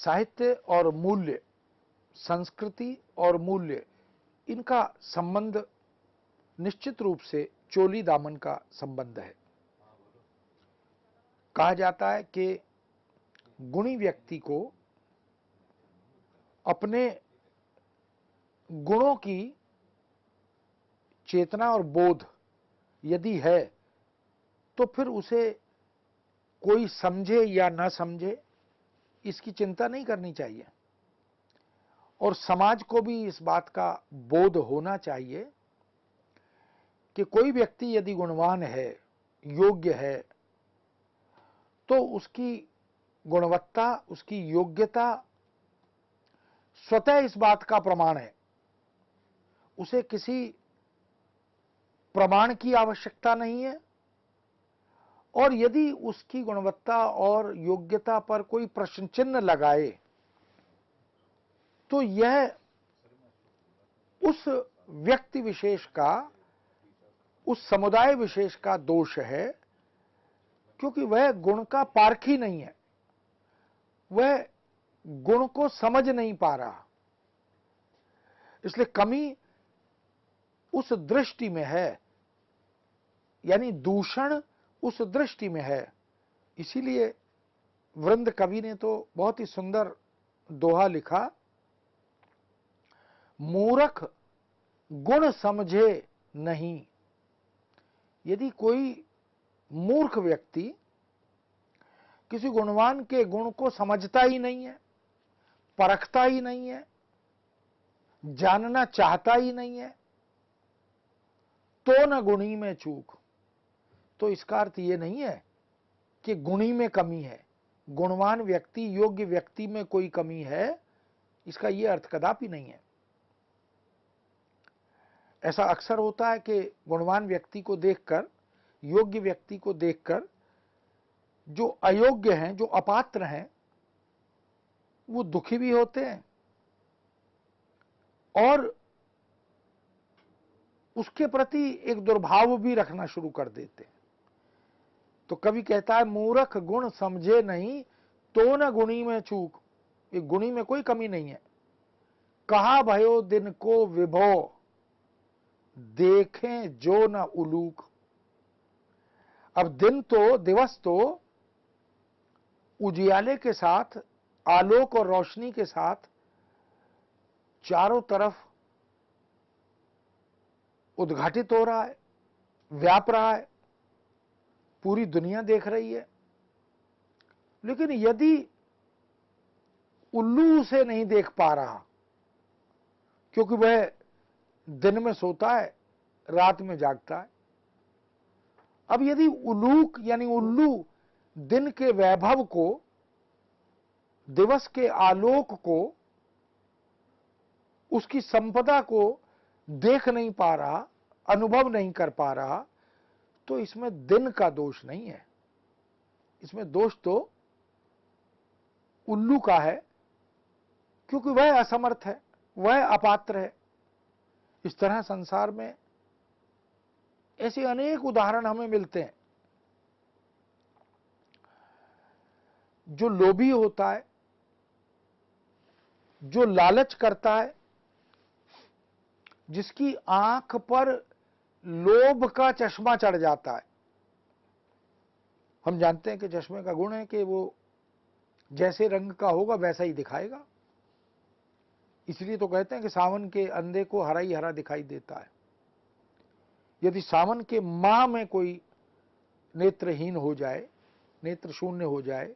साहित्य और मूल्य, संस्कृति और मूल्य, इनका संबंध निश्चित रूप से चोली दामन का संबंध है। कहा जाता है कि गुणी व्यक्ति को अपने गुणों की चेतना और बोध यदि है तो फिर उसे कोई समझे या ना समझे इसकी चिंता नहीं करनी चाहिए, और समाज को भी इस बात का बोध होना चाहिए कि कोई व्यक्ति यदि गुणवान है, योग्य है, तो उसकी गुणवत्ता, उसकी योग्यता स्वतः इस बात का प्रमाण है। उसे किसी प्रमाण की आवश्यकता नहीं है, और यदि उसकी गुणवत्ता और योग्यता पर कोई प्रश्न चिन्ह लगाए तो यह उस व्यक्ति विशेष का, उस समुदाय विशेष का दोष है, क्योंकि वह गुण का पारखी नहीं है, वह गुण को समझ नहीं पा रहा। इसलिए कमी उस दृष्टि में है, यानी दूषण उस दृष्टि में है। इसीलिए वृंद कवि ने तो बहुत ही सुंदर दोहा लिखा, मूर्ख गुण समझे नहीं। यदि कोई मूर्ख व्यक्ति किसी गुणवान के गुण को समझता ही नहीं है, परखता ही नहीं है, जानना चाहता ही नहीं है, तो न गुणी में चूक। तो इसका अर्थ यह नहीं है कि गुणी में कमी है, गुणवान व्यक्ति, योग्य व्यक्ति में कोई कमी है, इसका यह अर्थ कदापि नहीं है। ऐसा अक्सर होता है कि गुणवान व्यक्ति को देखकर, योग्य व्यक्ति को देखकर जो अयोग्य हैं, जो अपात्र हैं, वो दुखी भी होते हैं और उसके प्रति एक दुर्भाव भी रखना शुरू कर देते हैं। तो कवि कहता है, मूर्ख गुण समझे नहीं तो न गुणी में चूक। ये गुणी में कोई कमी नहीं है। कहा भयो दिन को विभो, देखें जो न उलूक। अब दिन तो, दिवस तो उजियाले के साथ, आलोक और रोशनी के साथ चारों तरफ उद्घाटित हो रहा है, व्याप रहा है, पूरी दुनिया देख रही है। लेकिन यदि उल्लू उसे नहीं देख पा रहा, क्योंकि वह दिन में सोता है, रात में जागता है। अब यदि उलूक यानी उल्लू दिन के वैभव को, दिवस के आलोक को, उसकी संपदा को देख नहीं पा रहा, अनुभव नहीं कर पा रहा, तो इसमें दिन का दोष नहीं है, इसमें दोष तो उल्लू का है, क्योंकि वह असमर्थ है, वह अपात्र है। इस तरह संसार में ऐसे अनेक उदाहरण हमें मिलते हैं। जो लोभी होता है, जो लालच करता है, जिसकी आंख पर लोभ का चश्मा चढ़ जाता है। हम जानते हैं कि चश्मे का गुण है कि वो जैसे रंग का होगा वैसा ही दिखाएगा। इसलिए तो कहते हैं कि सावन के अंधे को हरा ही हरा दिखाई देता है। यदि सावन के माह में कोई नेत्रहीन हो जाए, नेत्र शून्य हो जाए,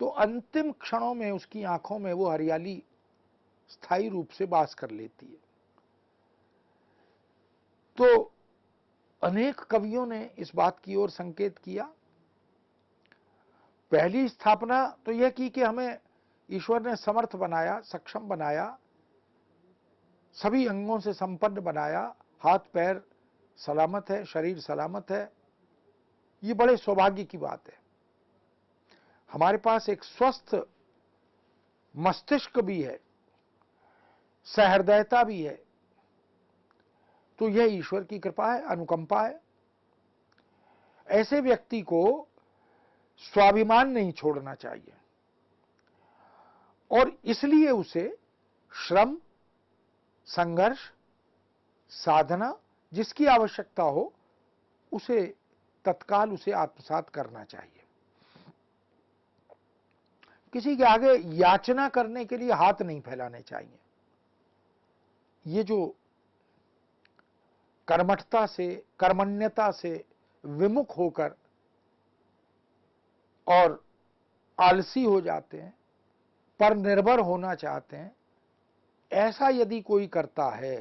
तो अंतिम क्षणों में उसकी आंखों में वो हरियाली स्थायी रूप से वास कर लेती है। तो अनेक कवियों ने इस बात की ओर संकेत किया। पहली स्थापना तो यह की कि हमें ईश्वर ने समर्थ बनाया, सक्षम बनाया, सभी अंगों से संपन्न बनाया, हाथ पैर सलामत है, शरीर सलामत है। ये बड़े सौभाग्य की बात है। हमारे पास एक स्वस्थ मस्तिष्क भी है, सहृदयता भी है, तो यह ईश्वर की कृपा है, अनुकंपा है। ऐसे व्यक्ति को स्वाभिमान नहीं छोड़ना चाहिए और इसलिए उसे श्रम, संघर्ष, साधना जिसकी आवश्यकता हो उसे तत्काल उसे आत्मसात करना चाहिए। किसी के आगे याचना करने के लिए हाथ नहीं फैलाने चाहिए। ये जो कर्मठता से, कर्मण्यता से विमुख होकर और आलसी हो जाते हैं, पर निर्भर होना चाहते हैं, ऐसा यदि कोई करता है,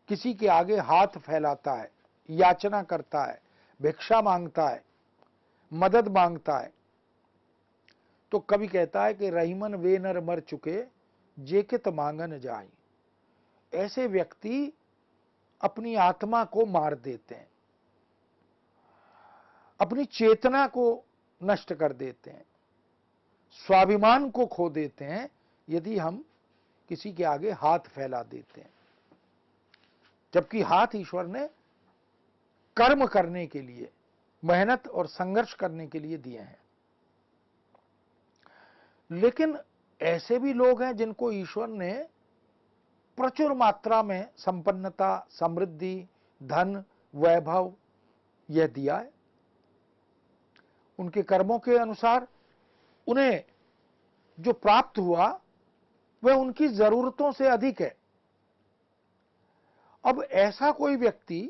किसी के आगे हाथ फैलाता है, याचना करता है, भिक्षा मांगता है, मदद मांगता है, तो कवि कहता है कि रहीमन वे नर मर चुके जेकित मांगन जाई। ऐसे व्यक्ति अपनी आत्मा को मार देते हैं, अपनी चेतना को नष्ट कर देते हैं, स्वाभिमान को खो देते हैं यदि हम किसी के आगे हाथ फैला देते हैं। जबकि हाथ ईश्वर ने कर्म करने के लिए, मेहनत और संघर्ष करने के लिए दिए हैं। लेकिन ऐसे भी लोग हैं जिनको ईश्वर ने प्रचुर मात्रा में संपन्नता, समृद्धि, धन, वैभव यह दिया है। उनके कर्मों के अनुसार उन्हें जो प्राप्त हुआ वह उनकी जरूरतों से अधिक है। अब ऐसा कोई व्यक्ति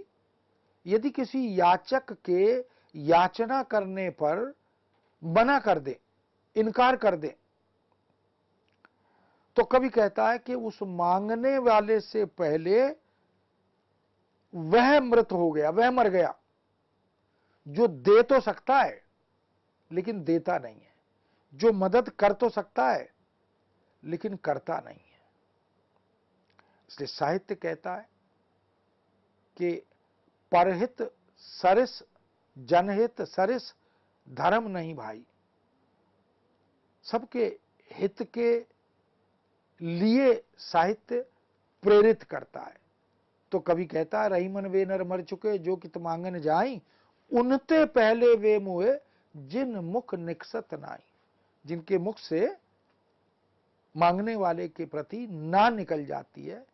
यदि किसी याचक के याचना करने पर मना कर दे, इनकार कर दे, तो कवि कहता है कि उस मांगने वाले से पहले वह मृत हो गया, वह मर गया, जो दे तो सकता है लेकिन देता नहीं है, जो मदद कर तो सकता है लेकिन करता नहीं है। इसलिए साहित्य कहता है कि परहित सरिस जनहित सरिस धर्म नहीं भाई। सबके हित के लिए साहित्य प्रेरित करता है। तो कवि कहता है रहीमन वे नर मर चुके जो कित मांगन जाई, उनते पहले वे मुए जिन मुख निकसत नाई। जिनके मुख से मांगने वाले के प्रति ना निकल जाती है,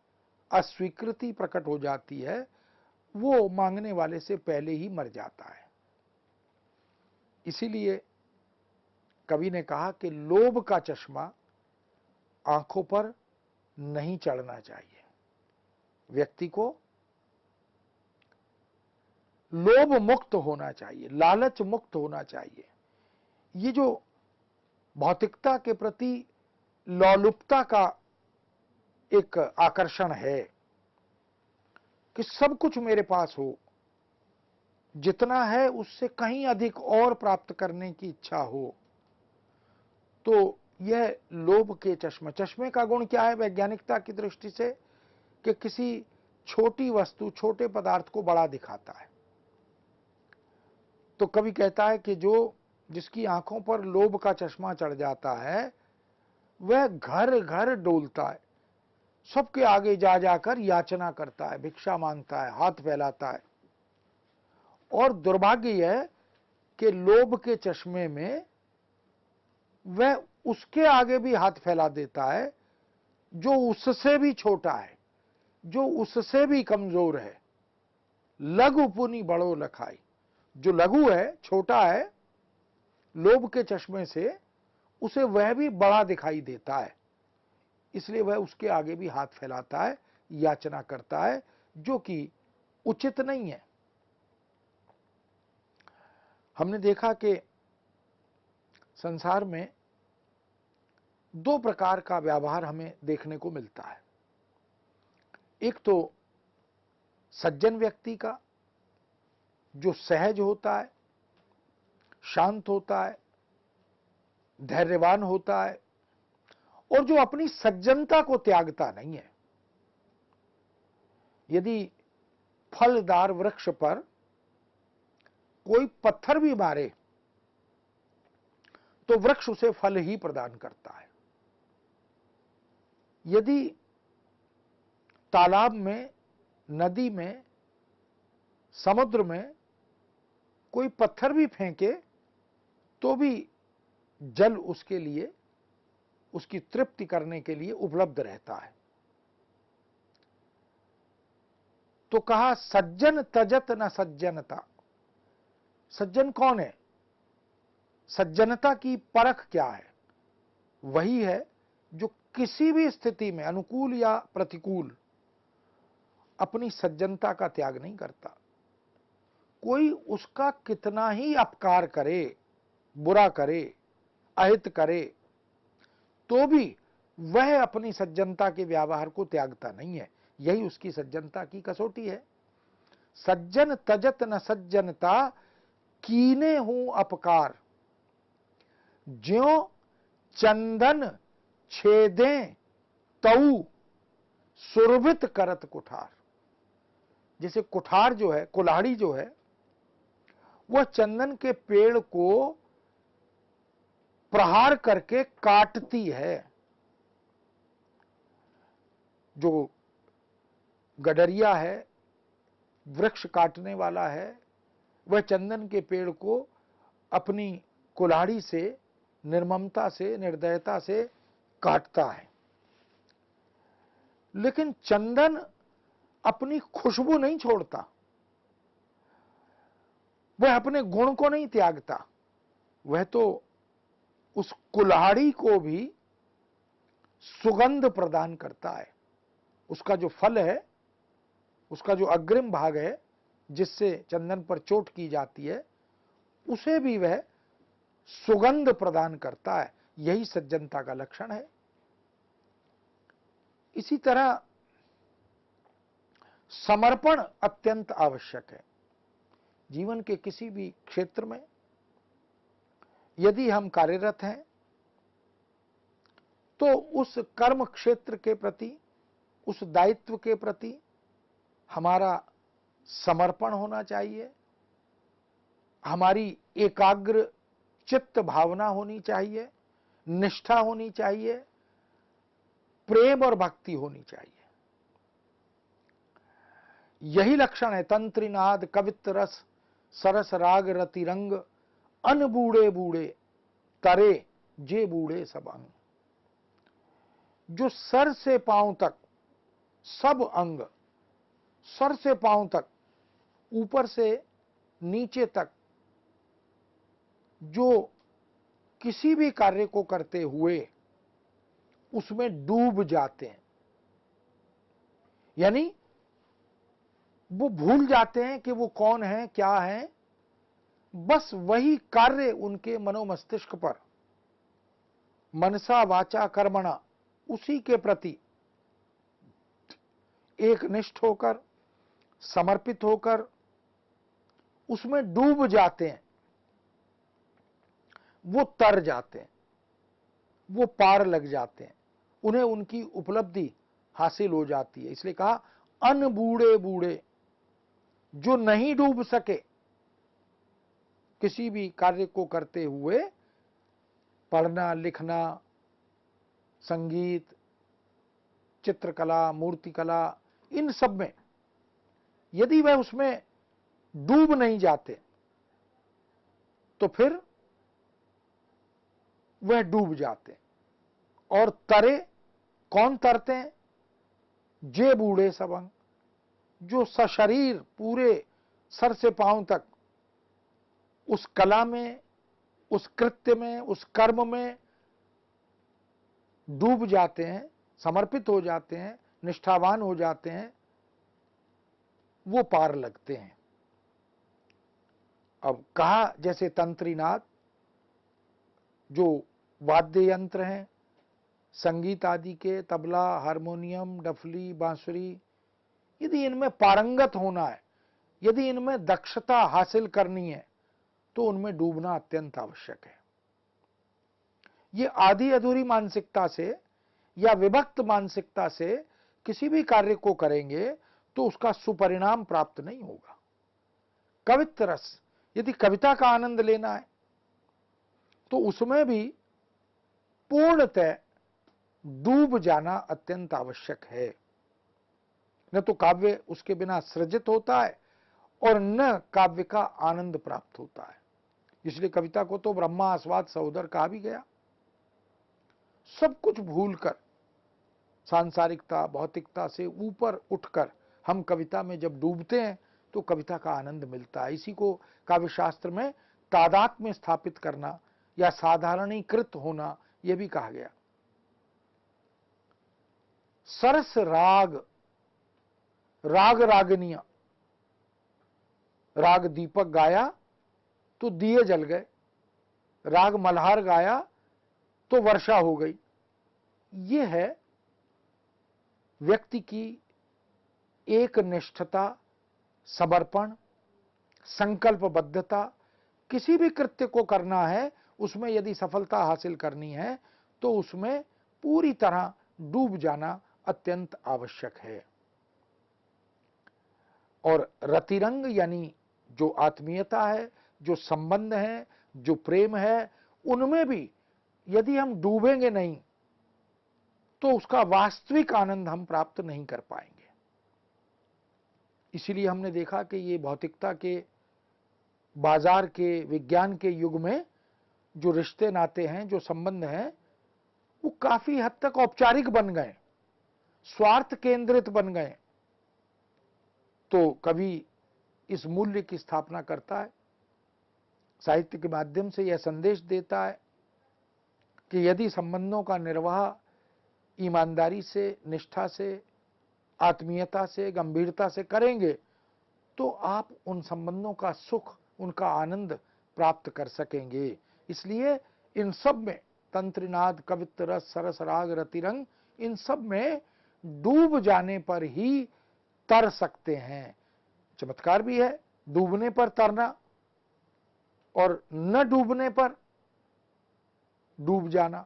अस्वीकृति प्रकट हो जाती है, वो मांगने वाले से पहले ही मर जाता है। इसीलिए कवि ने कहा कि लोभ का चश्मा आंखों पर नहीं चढ़ना चाहिए। व्यक्ति को लोभ मुक्त होना चाहिए, लालच मुक्त होना चाहिए। ये जो भौतिकता के प्रति लोलुपता का एक आकर्षण है कि सब कुछ मेरे पास हो, जितना है उससे कहीं अधिक और प्राप्त करने की इच्छा हो, तो यह लोभ के चश्मे का गुण क्या है वैज्ञानिकता की दृष्टि से कि किसी छोटी वस्तु, छोटे पदार्थ को बड़ा दिखाता है। तो कवि कहता है कि जिसकी आंखों पर लोभ का चश्मा चढ़ जाता है वह घर घर डोलता है, सबके आगे जा जाकर याचना करता है, भिक्षा मांगता है, हाथ फैलाता है। और दुर्भाग्य यह कि लोभ के चश्मे में वह उसके आगे भी हाथ फैला देता है जो उससे भी छोटा है, जो उससे भी कमजोर है। लघु पुनि बड़ो लखाई। जो लघु है, छोटा है, लोभ के चश्मे से उसे वह भी बड़ा दिखाई देता है, इसलिए वह उसके आगे भी हाथ फैलाता है, याचना करता है, जो कि उचित नहीं है। हमने देखा कि संसार में दो प्रकार का व्यवहार हमें देखने को मिलता है। एक तो सज्जन व्यक्ति का, जो सहज होता है, शांत होता है, धैर्यवान होता है और जो अपनी सज्जनता को त्यागता नहीं है। यदि फलदार वृक्ष पर कोई पत्थर भी मारे तो वृक्ष उसे फल ही प्रदान करता है। यदि तालाब में, नदी में, समुद्र में कोई पत्थर भी फेंके तो भी जल उसके लिए उसकी तृप्ति करने के लिए उपलब्ध रहता है। तो कहा सज्जन तजत न सज्जनता। सज्जन कौन है? सज्जनता की परख क्या है? वही है जो किसी भी स्थिति में, अनुकूल या प्रतिकूल, अपनी सज्जनता का त्याग नहीं करता। कोई उसका कितना ही अपकार करे, बुरा करे, अहित करे, तो भी वह अपनी सज्जनता के व्यवहार को त्यागता नहीं है। यही उसकी सज्जनता की कसौटी है। सज्जन तजत न सज्जनता, कीने हूं अपकार, ज्यों चंदन छेदे तऊ सुरभित करत कुठार। जैसे कुठार जो है, कुल्हाड़ी जो है, वह चंदन के पेड़ को प्रहार करके काटती है। जो गडरिया है, वृक्ष काटने वाला है, वह चंदन के पेड़ को अपनी कुल्हाड़ी से निर्ममता से, निर्दयता से काटता है। लेकिन चंदन अपनी खुशबू नहीं छोड़ता, वह अपने गुण को नहीं त्यागता। वह तो उस कुल्हाड़ी को भी सुगंध प्रदान करता है। उसका जो फल है, उसका जो अग्रिम भाग है, जिससे चंदन पर चोट की जाती है, उसे भी वह सुगंध प्रदान करता है। यही सज्जनता का लक्षण है। इसी तरह समर्पण अत्यंत आवश्यक है। जीवन के किसी भी क्षेत्र में यदि हम कार्यरत हैं, तो उस कर्म क्षेत्र के प्रति, उस दायित्व के प्रति हमारा समर्पण होना चाहिए। हमारी एकाग्र चित्त भावना होनी चाहिए, निष्ठा होनी चाहिए, प्रेम और भक्ति होनी चाहिए। यही लक्षण है तंत्रिनाद कवित्त रस सरस राग रतिरंग, अन बूढ़े बूढ़े तरे जे बूढ़े सब अंग। जो सर से पांव तक सब अंग, सर से पांव तक, ऊपर से नीचे तक, जो किसी भी कार्य को करते हुए उसमें डूब जाते हैं, यानी वो भूल जाते हैं कि वो कौन है, क्या है, बस वही कार्य उनके मनोमस्तिष्क पर मनसा वाचा कर्मणा, उसी के प्रति एक निष्ठ होकर, समर्पित होकर उसमें डूब जाते हैं। वो तर जाते हैं, वो पार लग जाते हैं, उन्हें उनकी उपलब्धि हासिल हो जाती है। इसलिए कहा अन बूढ़े बूढ़े, जो नहीं डूब सके किसी भी कार्य को करते हुए, पढ़ना, लिखना, संगीत, चित्रकला, मूर्तिकला, इन सब में यदि वह उसमें डूब नहीं जाते, तो फिर वह डूब जाते। और तरे, कौन तरते हैं? जे बूढ़े सबंग, जो सशरीर पूरे सर से पांव तक उस कला में, उस कृत्य में, उस कर्म में डूब जाते हैं, समर्पित हो जाते हैं, निष्ठावान हो जाते हैं, वो पार लगते हैं। अब कहा जैसे तंत्रीनाद, जो वाद्य यंत्र हैं, संगीत आदि के, तबला, हारमोनियम, डफली, बांसुरी, यदि इनमें पारंगत होना है, यदि इनमें दक्षता हासिल करनी है, तो उनमें डूबना अत्यंत आवश्यक है। ये आधी अधूरी मानसिकता से या विभक्त मानसिकता से किसी भी कार्य को करेंगे तो उसका सुपरिणाम प्राप्त नहीं होगा। कवित्त रस, यदि कविता का आनंद लेना है तो उसमें भी पूर्णतः डूब जाना अत्यंत आवश्यक है। न तो काव्य उसके बिना सृजित होता है और न काव्य का आनंद प्राप्त होता है। इसलिए कविता को तो ब्रह्मा आस्वाद सहोदर कहा भी गया। सब कुछ भूलकर, सांसारिकता भौतिकता से ऊपर उठकर हम कविता में जब डूबते हैं तो कविता का आनंद मिलता है। इसी को काव्यशास्त्र में तादात्म्य स्थापित करना या साधारणीकृत होना यह भी कहा गया। सरस राग, राग रागनिया, राग दीपक गाया तो दिए जल गए, राग मल्हार गाया तो वर्षा हो गई। यह है व्यक्ति की एक निष्ठता, समर्पण, संकल्पबद्धता। किसी भी कृत्य को करना है, उसमें यदि सफलता हासिल करनी है तो उसमें पूरी तरह डूब जाना अत्यंत आवश्यक है। और रतिरंग यानी जो आत्मीयता है, जो संबंध है, जो प्रेम है, उनमें भी यदि हम डूबेंगे नहीं तो उसका वास्तविक आनंद हम प्राप्त नहीं कर पाएंगे। इसीलिए हमने देखा कि ये भौतिकता के, बाजार के, विज्ञान के युग में जो रिश्ते नाते हैं, जो संबंध हैं, वो काफी हद तक औपचारिक बन गए, स्वार्थ केंद्रित बन गए। तो कवि इस मूल्य की स्थापना करता है, साहित्य के माध्यम से यह संदेश देता है कि यदि संबंधों का निर्वाह ईमानदारी से, निष्ठा से, आत्मीयता से, गंभीरता से करेंगे तो आप उन संबंधों का सुख, उनका आनंद प्राप्त कर सकेंगे। इसलिए इन सब में तंत्रिनाद, कवित्त रस, सरस राग, रतिरंग, इन सब में डूब जाने पर ही तर सकते हैं। चमत्कार भी है डूबने पर तरना और न डूबने पर डूब जाना।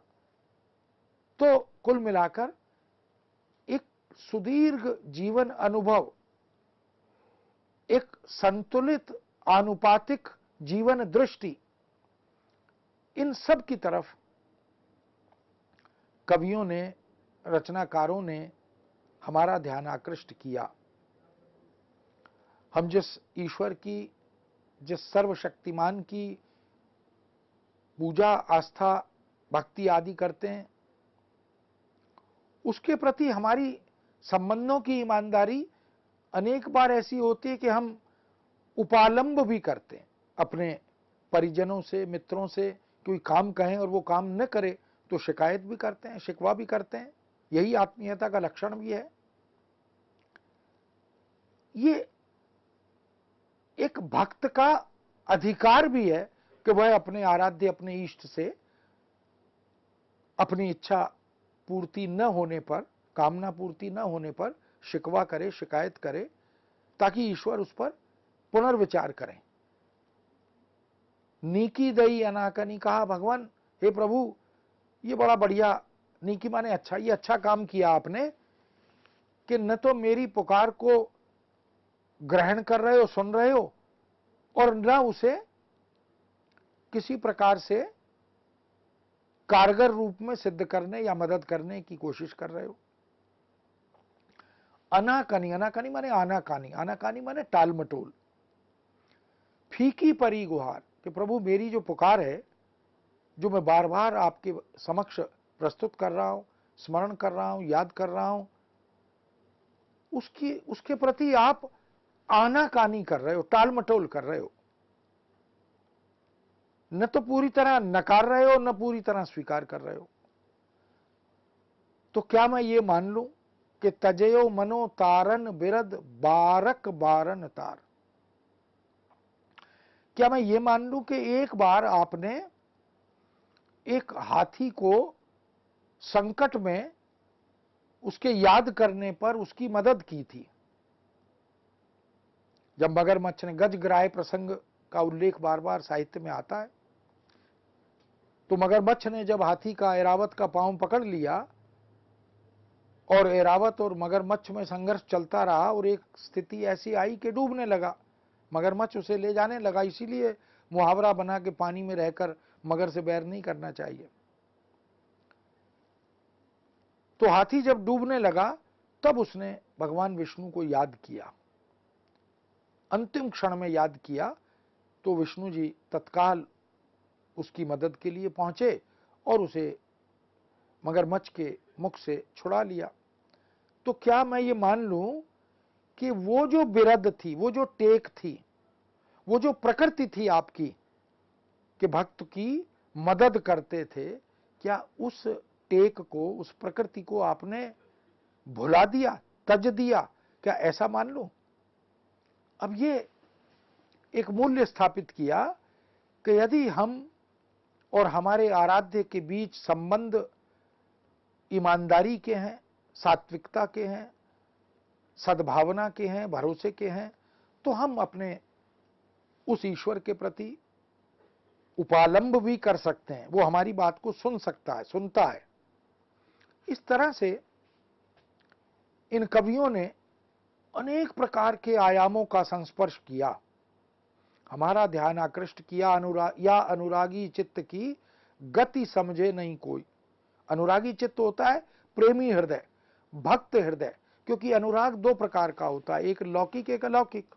तो कुल मिलाकर एक सुदीर्घ जीवन अनुभव, एक संतुलित आनुपातिक जीवन दृष्टि, इन सब की तरफ कवियों ने, रचनाकारों ने हमारा ध्यान आकृष्ट किया। हम जिस ईश्वर की, जिस सर्वशक्तिमान की पूजा, आस्था, भक्ति आदि करते हैं, उसके प्रति हमारी संबंधों की ईमानदारी अनेक बार ऐसी होती है कि हम उपालंब भी करते हैं अपने परिजनों से, मित्रों से। कोई काम कहें और वो काम न करे तो शिकायत भी करते हैं, शिकवा भी करते हैं। यही आत्मीयता का लक्षण भी है। ये एक भक्त का अधिकार भी है कि वह अपने आराध्य, अपने इष्ट से अपनी इच्छा पूर्ति न होने पर, कामना पूर्ति न होने पर शिकवा करे, शिकायत करे, ताकि ईश्वर उस पर पुनर्विचार करें। नीकी दई अनाकनी, कहा भगवान हे प्रभु ये बड़ा बढ़िया, नीकी माने अच्छा, ये अच्छा काम किया आपने कि न तो मेरी पुकार को ग्रहण कर रहे हो, सुन रहे हो, और न उसे किसी प्रकार से कारगर रूप में सिद्ध करने या मदद करने की कोशिश कर रहे हो। अनाकनी, अनाकनी माने आनाकानी, आनाकानी माने टाल मटोल। फीकी परी गुहार, कि प्रभु मेरी जो पुकार है, जो मैं बार बार आपके समक्ष प्रस्तुत कर रहा हूं, स्मरण कर रहा हूं, याद कर रहा हूं, उसके प्रति आप आनाकानी कर रहे हो, टाल मटोल कर रहे हो। न तो पूरी तरह नकार रहे हो, न पूरी तरह स्वीकार कर रहे हो। तो क्या मैं ये मान लूं कि तजयो मनो तारन बिरद बारक बारन तार? क्या मैं ये मान लूं कि एक बार आपने एक हाथी को संकट में उसके याद करने पर उसकी मदद की थी? जब मगरमच्छ ने, गजग्राह प्रसंग का उल्लेख बार बार साहित्य में आता है, तो मगरमच्छ ने जब हाथी का, ऐरावत का पांव पकड़ लिया और ऐरावत और मगरमच्छ में संघर्ष चलता रहा और एक स्थिति ऐसी आई कि डूबने लगा, मगरमच्छ उसे ले जाने लगा। इसीलिए मुहावरा बना के पानी में रहकर मगर से बैर नहीं करना चाहिए। तो हाथी जब डूबने लगा तब उसने भगवान विष्णु को याद किया, अंतिम क्षण में याद किया। तो विष्णु जी तत्काल उसकी मदद के लिए पहुंचे और उसे मगरमच्छ के मुख से छुड़ा लिया। तो क्या मैं ये मान लूं कि वो जो बिरद थी, वो जो टेक थी, वो जो प्रकृति थी आपकी कि भक्त की मदद करते थे, क्या उस टेक को, उस प्रकृति को आपने भुला दिया, तज दिया? क्या ऐसा मान लूं? अब ये एक मूल्य स्थापित किया कि यदि हम और हमारे आराध्य के बीच संबंध ईमानदारी के हैं, सात्विकता के हैं, सद्भावना के हैं, भरोसे के हैं, तो हम अपने उस ईश्वर के प्रति उपालंब भी कर सकते हैं। वो हमारी बात को सुन सकता है, सुनता है। इस तरह से इन कवियों ने अनेक प्रकार के आयामों का संस्पर्श किया, हमारा ध्यान आकृष्ट किया। अनुरागी चित्त की गति समझे नहीं कोई। अनुरागी चित्त होता है प्रेमी हृदय, भक्त हृदय, क्योंकि अनुराग दो प्रकार का होता है, एक लौकिक, एक अलौकिक।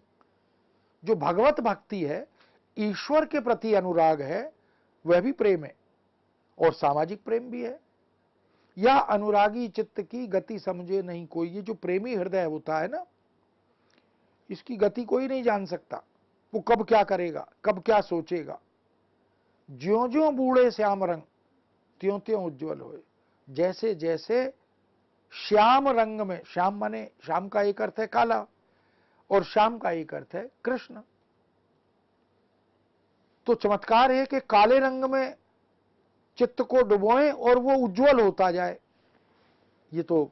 जो भगवत भक्ति है, ईश्वर के प्रति अनुराग है, वह भी प्रेम है और सामाजिक प्रेम भी है। या अनुरागी चित्त की गति समझे नहीं कोई, ये जो प्रेमी हृदय होता है ना, इसकी गति कोई नहीं जान सकता। वो कब क्या करेगा, कब क्या सोचेगा। ज्यों ज्यों बूढ़े श्याम रंग त्यों त्यों उज्ज्वल होए। जैसे जैसे श्याम रंग में, श्याम माने, श्याम का एक अर्थ है काला और श्याम का एक अर्थ है कृष्ण। तो चमत्कार है कि काले रंग में चित्त को डुबोएं और वो उज्जवल होता जाए। ये तो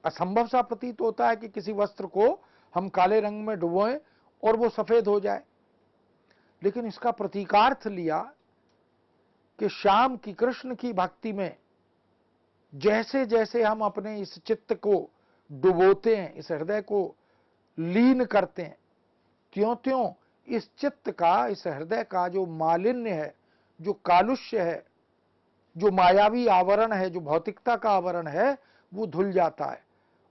असंभव सा प्रतीत होता है कि किसी वस्त्र को हम काले रंग में डुबोएं और वो सफेद हो जाए। लेकिन इसका प्रतीकार्थ लिया कि श्याम की, कृष्ण की भक्ति में जैसे जैसे हम अपने इस चित्त को डुबोते हैं, इस हृदय को लीन करते हैं, त्यों त्यों इस चित्त का, इस हृदय का जो मालिन्य है, जो कालुष्य है, जो मायावी आवरण है, जो भौतिकता का आवरण है, वो धुल जाता है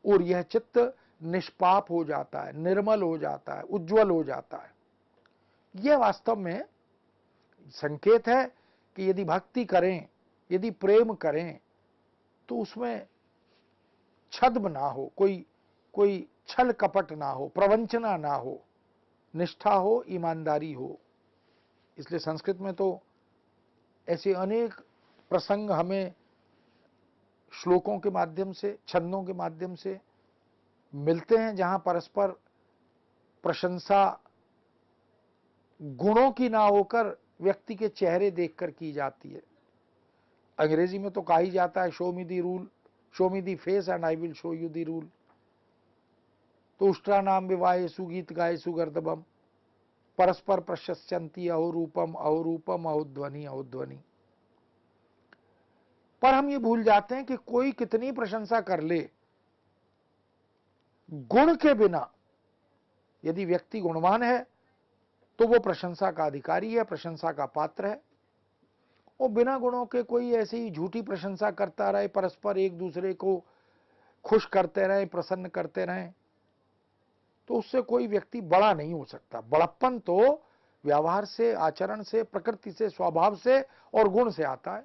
और यह चित्त निष्पाप हो जाता है, निर्मल हो जाता है, उज्जवल हो जाता है। यह वास्तव में संकेत है कि यदि भक्ति करें, यदि प्रेम करें, तो उसमें छद्म ना हो, कोई छल कपट ना हो, प्रवंचना ना हो, निष्ठा हो, ईमानदारी हो। इसलिए संस्कृत में तो ऐसे अनेक प्रसंग हमें श्लोकों के माध्यम से, छंदों के माध्यम से मिलते हैं, जहां परस्पर प्रशंसा गुणों की ना होकर व्यक्ति के चेहरे देखकर की जाती है। अंग्रेजी में तो कहा ही जाता है, show me the rule, show me the face and I will show you the rule. तो उष्ट्रा नाम विवाहे सुगीत गाए सुगर्दबम, परस्पर प्रशस्यंती अहोरूपम अहोरूपम अहोध्वनि अहोध्वनि। पर हम ये भूल जाते हैं कि कोई कितनी प्रशंसा कर ले, गुण के बिना यदि व्यक्ति गुणवान है तो वो प्रशंसा का अधिकारी है, प्रशंसा का पात्र है। और बिना गुणों के कोई ऐसी झूठी प्रशंसा करता रहे, परस्पर एक दूसरे को खुश करते रहे, प्रसन्न करते रहे, तो उससे कोई व्यक्ति बड़ा नहीं हो सकता। बड़प्पन तो व्यवहार से, आचरण से, प्रकृति से, स्वभाव से और गुण से आता है।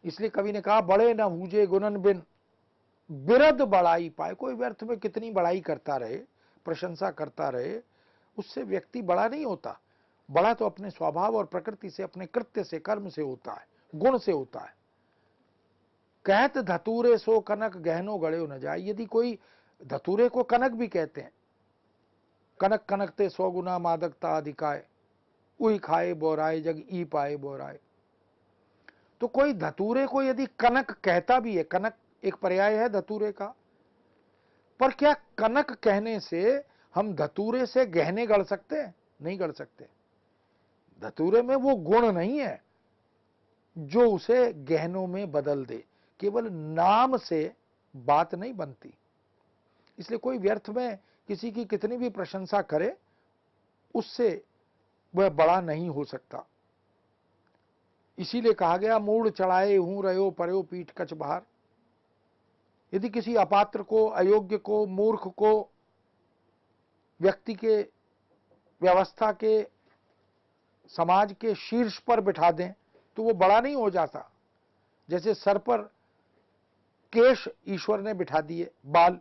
इसलिए कवि ने कहा, बड़े न हूजे गुणन बिन बिरद बड़ाई पाए। कोई व्यर्थ में कितनी बड़ाई करता रहे, प्रशंसा करता रहे, उससे व्यक्ति बड़ा नहीं होता। बड़ा तो अपने स्वभाव और प्रकृति से, अपने कृत्य से, कर्म से होता है, गुण से होता है। कहत धतूरे सो कनक गहनो गड़े न जाए। यदि कोई, धतूरे को कनक भी कहते हैं, कनक कनकते 100 गुना मादकता अधिकाय, उही खाए बोराए जग ई पाए बोराए। तो कोई धतूरे को यदि कनक कहता भी है, कनक एक पर्याय है धतूरे का, पर क्या कनक कहने से हम धतूरे से गहने गढ़ सकते हैं? नहीं गढ़ सकते। धतूरे में वो गुण नहीं है जो उसे गहनों में बदल दे। केवल नाम से बात नहीं बनती। इसलिए कोई व्यर्थ में किसी की कितनी भी प्रशंसा करे, उससे वह बड़ा नहीं हो सकता। इसीलिए कहा गया, मूड चढ़ाए हूं रयो परयो पीठ कच बाहर। यदि किसी अपात्र को, अयोग्य को, मूर्ख को व्यक्ति के, व्यवस्था के, समाज के शीर्ष पर बिठा दें, तो वो बड़ा नहीं हो जाता। जैसे सर पर केश ईश्वर ने बिठा दिए, बाल,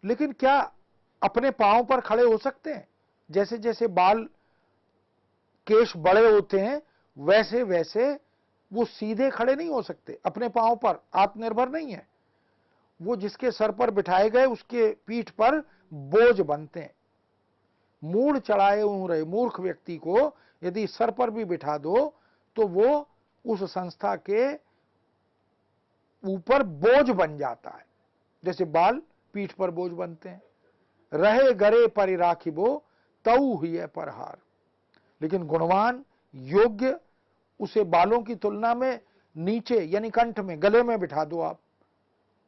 लेकिन क्या अपने पांव पर खड़े हो सकते हैं? जैसे जैसे बाल केश बड़े होते हैं वैसे वैसे वो सीधे खड़े नहीं हो सकते, अपने पांव पर आत्मनिर्भर नहीं है। वो जिसके सर पर बिठाए गए उसके पीठ पर बोझ बनते हैं। मूढ़ चढ़ाए रहे मूर्ख व्यक्ति को यदि सर पर भी बिठा दो तो वो उस संस्था के ऊपर बोझ बन जाता है, जैसे बाल पीठ पर बोझ बनते हैं। रहे गरे परिराखिबो तऊ हुई परहार। लेकिन गुणवान योग्य उसे बालों की तुलना में नीचे यानी कंठ में, गले में बिठा दो आप।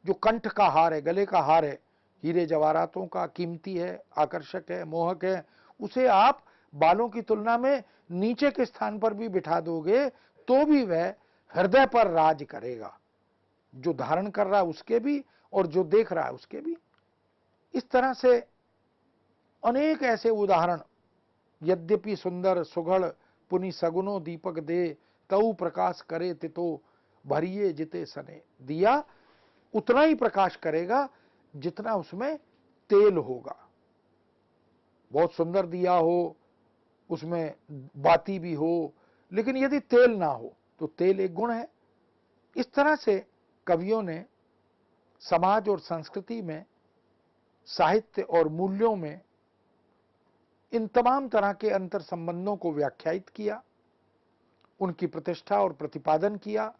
जो कंठ का हार है, गले का हार है, हीरे जवाहरातों का, कीमती है, आकर्षक है, मोहक है, उसे आप बालों की तुलना में नीचे के स्थान पर भी बिठा दोगे तो भी वह हृदय पर राज करेगा, जो धारण कर रहा है उसके भी और जो देख रहा है उसके भी। इस तरह से अनेक ऐसे उदाहरण, यद्यपि सुंदर सुघड़ पुनि सगुनो दीपक दे तऊ प्रकाश करे तितो भरिए जिते सने। दिया उतना ही प्रकाश करेगा जितना उसमें तेल होगा। बहुत सुंदर दिया हो, उसमें बाती भी हो, लेकिन यदि तेल ना हो तो तेल एक गुण है। इस तरह से कवियों ने समाज और संस्कृति में, साहित्य और मूल्यों में इन तमाम तरह के अंतर संबंधों को व्याख्यायित किया, उनकी प्रतिष्ठा और प्रतिपादन किया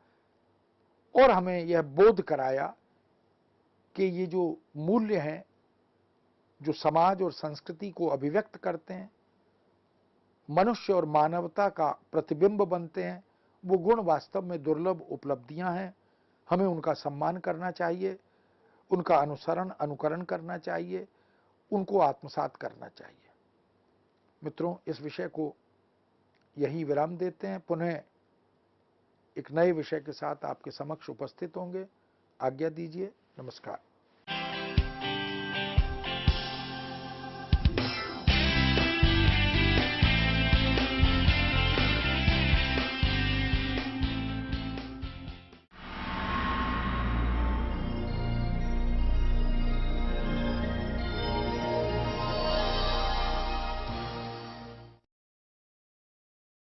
और हमें यह बोध कराया कि ये जो मूल्य हैं, जो समाज और संस्कृति को अभिव्यक्त करते हैं, मनुष्य और मानवता का प्रतिबिंब बनते हैं, वो गुण वास्तव में दुर्लभ उपलब्धियां हैं। हमें उनका सम्मान करना चाहिए, उनका अनुसरण अनुकरण करना चाहिए, उनको आत्मसात करना चाहिए। मित्रों, इस विषय को यही विराम देते हैं। पुनः एक नए विषय के साथ आपके समक्ष उपस्थित होंगे। आज्ञा दीजिए। नमस्कार।